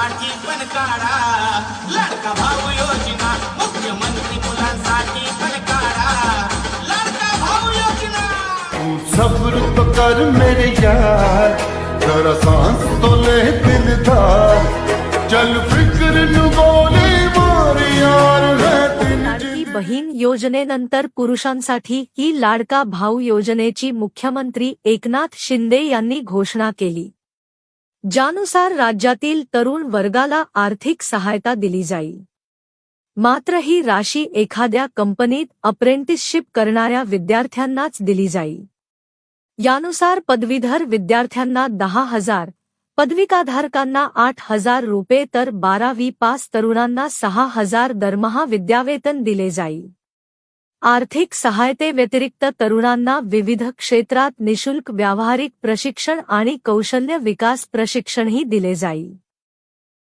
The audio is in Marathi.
मुलांसाठी पण काढा लाडका भाऊ योजना, मुख्यमंत्री मुलांसाठी पण काढा लाडका भाऊ योजना। सब्र तो कर मेरे यार, जरा सांस तो ले दिलदार, चल फिक्र नु गोली मार यार है दिन लाडकी बहीण योजनेनंतर पुरुषांसाठी ही लाडका भाऊ योजनेची मुख्यमंत्री एकनाथ शिंदे यांनी घोषणा केली, ज्यानुसार राज्यातील तरुण वर्गाला आर्थिक सहायता दिली जाईल। मात्र ही राशी एखाद्या कंपनीत अप्रेंटिसशिप करणाऱ्या विद्यार्थ्यांनाच दिली जाईल। यानुसार पदवीधर विद्यार्थ्यांना 10,000, पदविकाधारकांना 8,000 रुपये तर 12वी पास तरुणांना 6,000 दरमहा विद्यावेतन दिले जाईल। आर्थिक सहायतेव्यतिरिक्त तरुणांना विविध क्षेत्रात निशुल्क व्यावहारिक प्रशिक्षण आणि कौशल्य विकास प्रशिक्षणही दिले जाईल।